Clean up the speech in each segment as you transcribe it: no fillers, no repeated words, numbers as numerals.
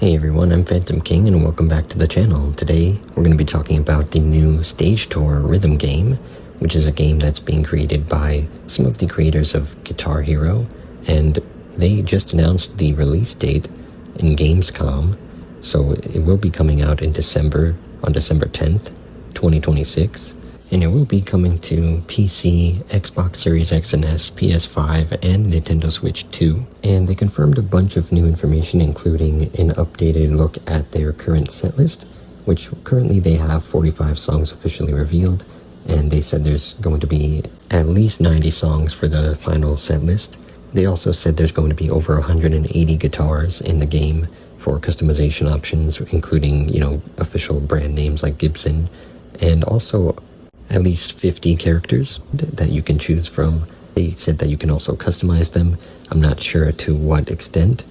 Hey everyone, I'm Phantom King and welcome back to the channel. Today we're going to be talking about the new Stage Tour rhythm game, which is a game that's being created by some of the creators of Guitar Hero, and they just announced the release date in GamesCom, so it will be coming out in December, on December 10th, 2026. And it will be coming to PC, Xbox Series X and S, PS5, and Nintendo Switch 2. And they confirmed a bunch of new information, including an updated look at their current setlist, which currently they have 45 songs officially revealed, and they said there's going to be at least 90 songs for the final setlist. They also said there's going to be over 180 guitars in the game for customization options, including, official brand names like Gibson, and also at least 50 characters that you can choose from. They said that you can also customize them. I'm not sure to what extent,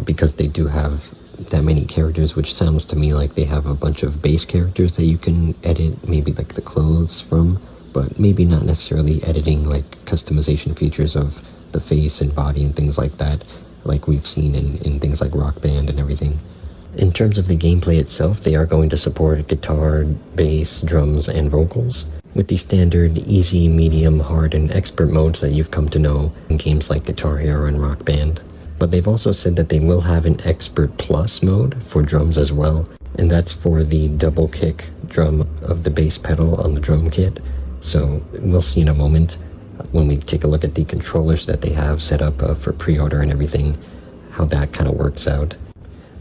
because they do have that many characters, which sounds to me like they have a bunch of base characters that you can edit, maybe like the clothes from, but maybe not necessarily editing like customization features of the face and body and things like that, like we've seen in things like Rock Band and everything. In terms of the gameplay itself, they are going to support guitar, bass, drums, and vocals, with the standard easy, medium, hard, and expert modes that you've come to know in games like Guitar Hero and Rock Band. But they've also said that they will have an Expert Plus mode for drums as well, and that's for the double kick drum of the bass pedal on the drum kit. So we'll see in a moment, when we take a look at the controllers that they have set up for pre-order and everything, how that kind of works out.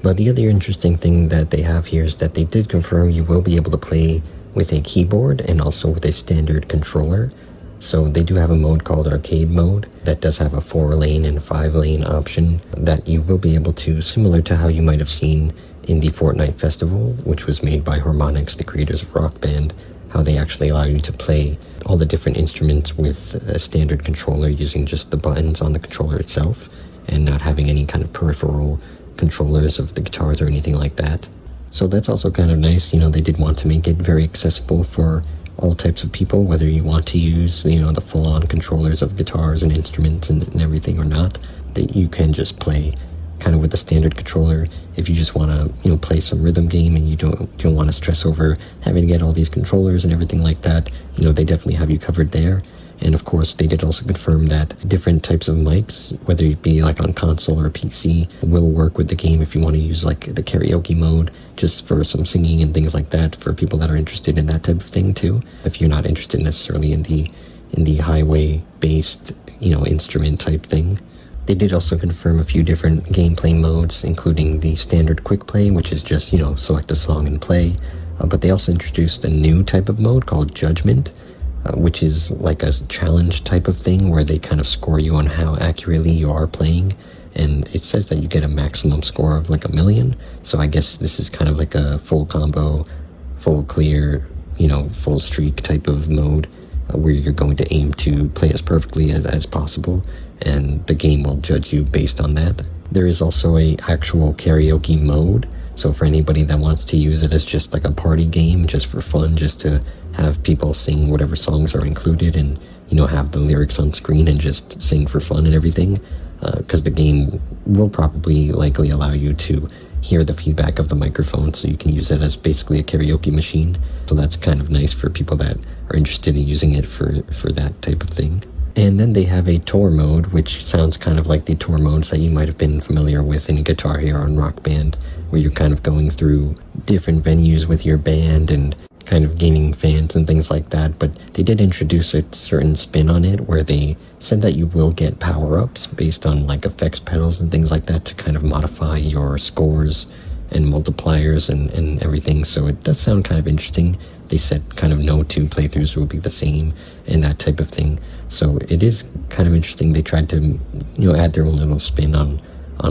But the other interesting thing that they have here is that they did confirm you will be able to play with a keyboard and also with a standard controller. So they do have a mode called Arcade Mode that does have a 4-lane and 5-lane option that you will be able to, similar to how you might have seen in the Fortnite Festival, which was made by Harmonix, the creators of Rock Band, how they actually allow you to play all the different instruments with a standard controller using just the buttons on the controller itself and not having any kind of peripheral controllers of the guitars or anything like that. So that's also kind of nice. They did want to make it very accessible for all types of people, whether you want to use, the full-on controllers of guitars and instruments and everything or not, that you can just play kind of with a standard controller. If you just want to, play some rhythm game and you don't want to stress over having to get all these controllers and everything like that, they definitely have you covered there. And of course, they did also confirm that different types of mics, whether it be like on console or PC, will work with the game if you want to use like the karaoke mode, just for some singing and things like that, for people that are interested in that type of thing too. If you're not interested necessarily in the highway-based, instrument type thing. They did also confirm a few different gameplay modes, including the standard quick play, which is just, select a song and play. But they also introduced a new type of mode called Judgment, which is like a challenge type of thing where they kind of score you on how accurately you are playing. And it says that you get a maximum score of like 1 million. So I guess this is kind of like a full combo, full clear, full streak type of mode where you're going to aim to play as perfectly as possible. And the game will judge you based on that. There is also a actual karaoke mode. So for anybody that wants to use it as just like a party game, just for fun, just to have people sing whatever songs are included and, have the lyrics on screen and just sing for fun and everything. Because the game will probably likely allow you to hear the feedback of the microphone, so you can use it as basically a karaoke machine. So that's kind of nice for people that are interested in using it for that type of thing. And then they have a tour mode, which sounds kind of like the tour modes that you might have been familiar with in Guitar Hero and Rock Band, where you're kind of going through different venues with your band and kind of gaining fans and things like that. But they did introduce a certain spin on it where they said that you will get power-ups based on like effects pedals and things like that to kind of modify your scores and multipliers and everything. So it does sound kind of interesting. They said kind of no two playthroughs will be the same and that type of thing. So it is kind of interesting. They tried to, add their own little spin on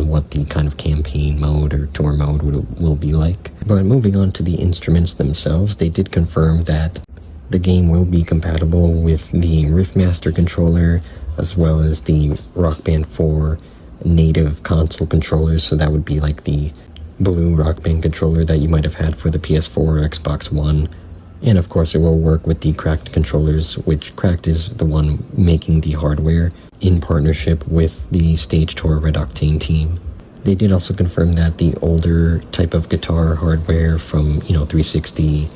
what the kind of campaign mode or tour mode will be like. But moving on to the instruments themselves, they did confirm that the game will be compatible with the Riffmaster controller as well as the Rock Band 4 native console controllers. So that would be like the blue Rock Band controller that you might have had for the PS4 or Xbox One. And of course it will work with the Cracked controllers, which Cracked is the one making the hardware in partnership with the Stage Tour RedOctane team. They did also confirm that the older type of guitar hardware from, 360,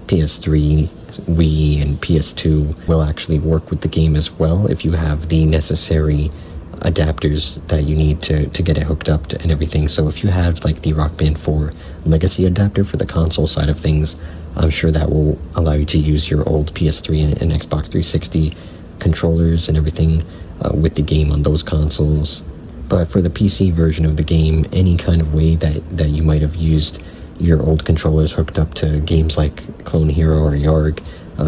PS3, Wii, and PS2 will actually work with the game as well if you have the necessary adapters that you need to get it hooked up to and everything. So if you have like the Rock Band 4 legacy adapter for the console side of things, I'm sure that will allow you to use your old PS3 and Xbox 360 controllers and everything with the game on those consoles. But for the PC version of the game, any kind of way that you might have used your old controllers hooked up to games like Clone Hero or Yarg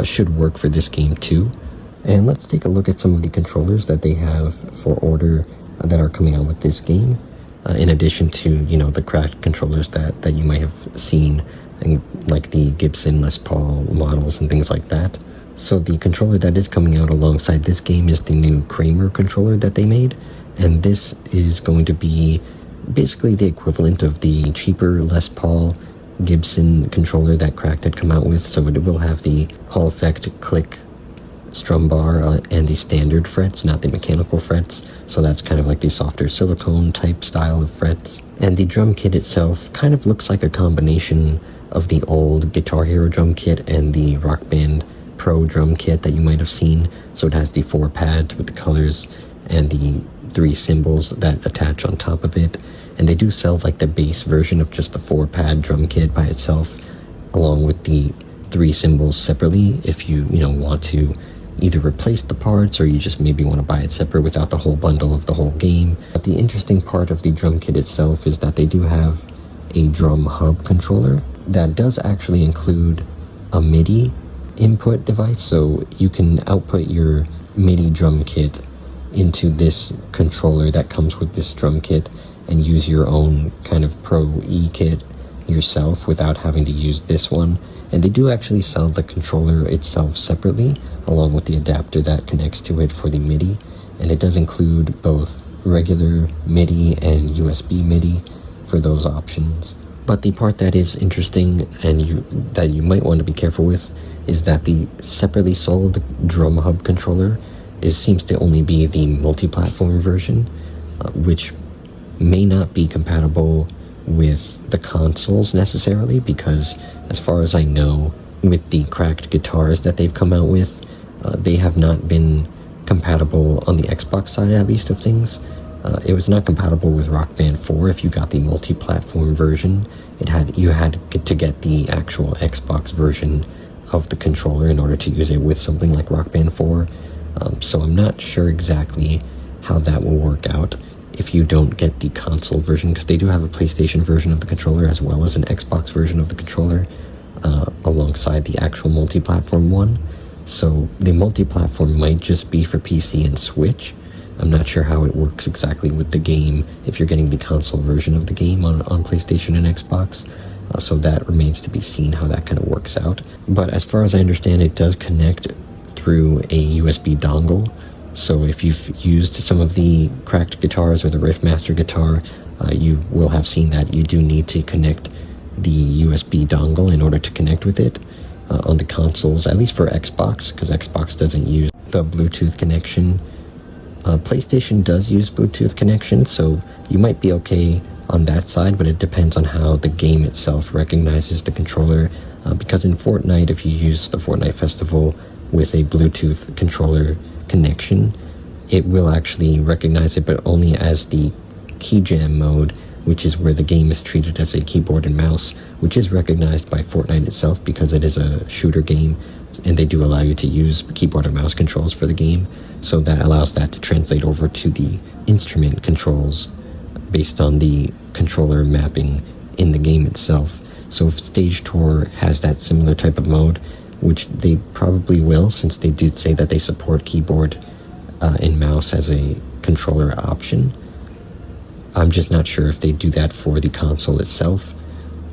should work for this game too. And let's take a look at some of the controllers that they have for order that are coming out with this game, in addition to, the cracked controllers that you might have seen, and like the Gibson Les Paul models and things like that. So the controller that is coming out alongside this game is the new Kramer controller that they made, and this is going to be basically the equivalent of the cheaper Les Paul Gibson controller that Cracked had come out with. So it will have the Hall effect click strum bar and the standard frets, not the mechanical frets. So that's kind of like the softer silicone type style of frets. And the drum kit itself kind of looks like a combination of the old Guitar Hero drum kit and the Rock Band Pro drum kit that you might have seen. So it has the 4 pads with the colors and the 3 cymbals that attach on top of it. And they do sell like the base version of just the 4-pad drum kit by itself, along with the 3 cymbals separately if you want to either replace the parts or you just maybe want to buy it separate without the whole bundle of the whole game. But the interesting part of the drum kit itself is that they do have a drum hub controller that does actually include a MIDI input device, so you can output your MIDI drum kit into this controller that comes with this drum kit and use your own kind of Pro E kit yourself without having to use this one. And they do actually sell the controller itself separately, along with the adapter that connects to it for the MIDI, and it does include both regular MIDI and USB MIDI for those options. But the part that is interesting and that you might want to be careful with is that the separately sold drum hub controller seems to only be the multi-platform version, which may not be compatible with the consoles necessarily, because as far as I know, with the cracked guitars that they've come out with, they have not been compatible on the Xbox side, at least, of things. It was not compatible with Rock Band 4 if you got the multi-platform version. You had to get the actual Xbox version of the controller in order to use it with something like Rock Band 4. So I'm not sure exactly how that will work out if you don't get the console version, because they do have a PlayStation version of the controller as well as an Xbox version of the controller alongside the actual multi-platform one. So the multi-platform might just be for PC and Switch. I'm not sure how it works exactly with the game if you're getting the console version of the game on PlayStation and Xbox. So that remains to be seen how that kind of works out. But as far as I understand, it does connect through a USB dongle. So if you've used some of the cracked guitars or the Riffmaster guitar, you will have seen that you do need to connect the USB dongle in order to connect with it on the consoles, at least for Xbox, because Xbox doesn't use the Bluetooth connection. PlayStation does use Bluetooth connection, so you might be okay on that side, but it depends on how the game itself recognizes the controller, because in Fortnite, if you use the Fortnite Festival with a Bluetooth controller connection, it will actually recognize it, but only as the key jam mode, which is where the game is treated as a keyboard and mouse, which is recognized by Fortnite itself because it is a shooter game, and they do allow you to use keyboard and mouse controls for the game. So that allows that to translate over to the instrument controls based on the controller mapping in the game itself. So if Stage Tour has that similar type of mode, which they probably will, since they did say that they support keyboard and mouse as a controller option, I'm just not sure if they do that for the console itself,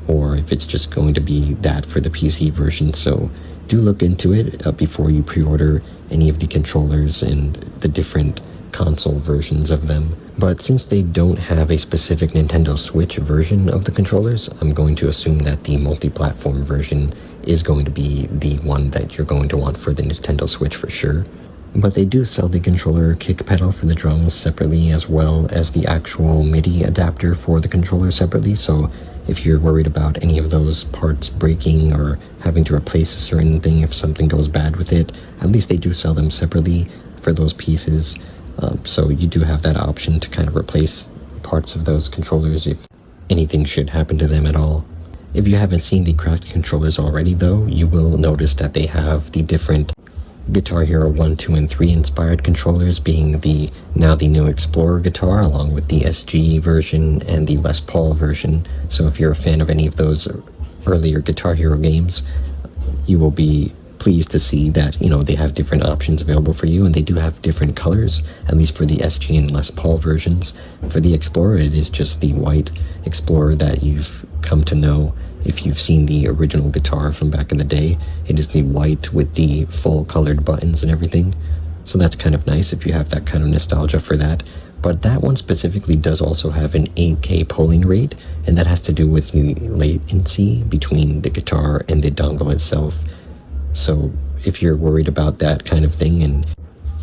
or if it's just going to be that for the PC version. So do look into it before you pre-order any of the controllers and the different console versions of them. But since they don't have a specific Nintendo Switch version of the controllers, I'm going to assume that the multi-platform version is going to be the one that you're going to want for the Nintendo Switch for sure. But they do sell the controller kick pedal for the drums separately, as well as the actual MIDI adapter for the controller separately. So if you're worried about any of those parts breaking or having to replace a certain thing if something goes bad with it, at least they do sell them separately for those pieces. So you do have that option to kind of replace parts of those controllers if anything should happen to them at all. If you haven't seen the cracked controllers already though, you will notice that they have the different Guitar Hero 1, 2, and 3 inspired controllers, being the new Explorer guitar, along with the SG version and the Les Paul version. So if you're a fan of any of those earlier Guitar Hero games, you will be pleased to see that, they have different options available for you, and they do have different colors, at least for the SG and Les Paul versions. For the Explorer, it is just the white Explorer that you've come to know if you've seen the original guitar from back in the day. It is the white with the full colored buttons and everything. So that's kind of nice if you have that kind of nostalgia for that. But that one specifically does also have an 8K polling rate, and that has to do with the latency between the guitar and the dongle itself. So if you're worried about that kind of thing and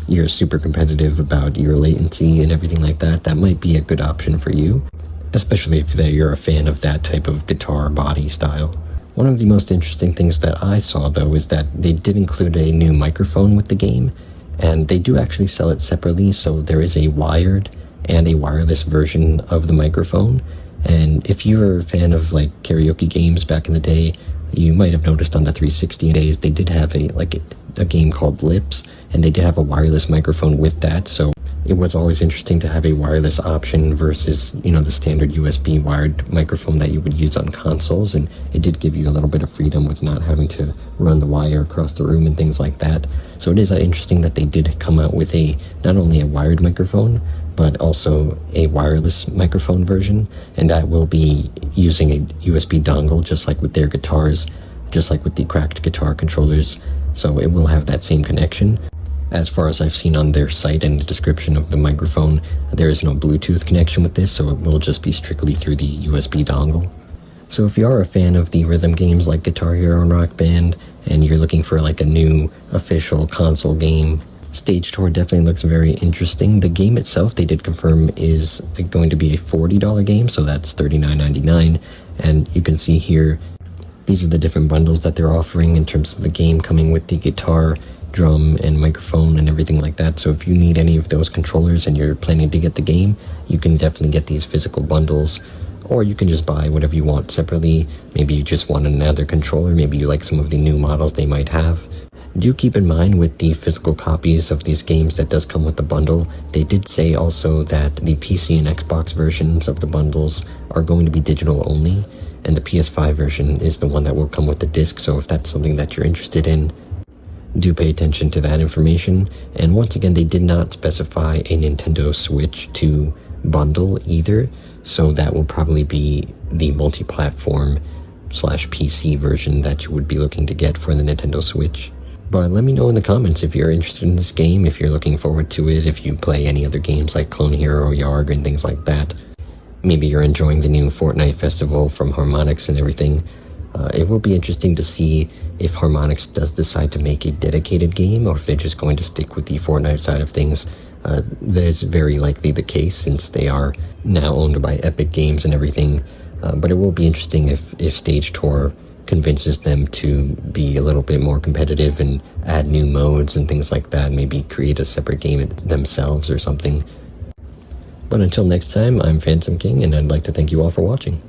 you're super competitive about your latency and everything like that, that might be a good option for you, especially if you're a fan of that type of guitar body style. One of the most interesting things that I saw though is that they did include a new microphone with the game, and they do actually sell it separately. So there is a wired and a wireless version of the microphone. And if you were a fan of like karaoke games back in the day, you might have noticed on the 360 days they did have a game called Lips, and they did have a wireless microphone with that. So it was always interesting to have a wireless option versus, the standard USB wired microphone that you would use on consoles, and it did give you a little bit of freedom with not having to run the wire across the room and things like that. So it is interesting that they did come out with not only a wired microphone, but also a wireless microphone version, and that will be using a USB dongle just like with their guitars, just like with the cracked guitar controllers. So it will have that same connection. As far as I've seen on their site and the description of the microphone, there is no Bluetooth connection with this, so it will just be strictly through the USB dongle. So if you are a fan of the rhythm games like Guitar Hero and Rock Band, and you're looking for like a new official console game, Stage Tour definitely looks very interesting. The game itself, they did confirm, is going to be a $40 game, so that's $39.99. And you can see here, these are the different bundles that they're offering in terms of the game, coming with the guitar, drum, and microphone and everything like that. So if you need any of those controllers and you're planning to get the game, you can definitely get these physical bundles, or you can just buy whatever you want separately. Maybe you just want another controller, maybe you like some of the new models they might have. Do keep in mind with the physical copies of these games that does come with the bundle, they did say also that the PC and Xbox versions of the bundles are going to be digital only, and the PS5 version is the one that will come with the disc. So if that's something that you're interested in, do pay attention to that information. And once again, they did not specify a Nintendo Switch to bundle either, so that will probably be the multi-platform / PC version that you would be looking to get for the Nintendo Switch. But let me know in the comments if you're interested in this game, if you're looking forward to it, if you play any other games like Clone Hero, Yarg, and things like that. Maybe you're enjoying the new Fortnite festival from Harmonix and everything. It will be interesting to see if Harmonix does decide to make a dedicated game, or if they're just going to stick with the Fortnite side of things. That is very likely the case, since they are now owned by Epic Games and everything. But it will be interesting if Stage Tour convinces them to be a little bit more competitive and add new modes and things like that, maybe create a separate game themselves or something. But until next time, I'm Phantom King, and I'd like to thank you all for watching.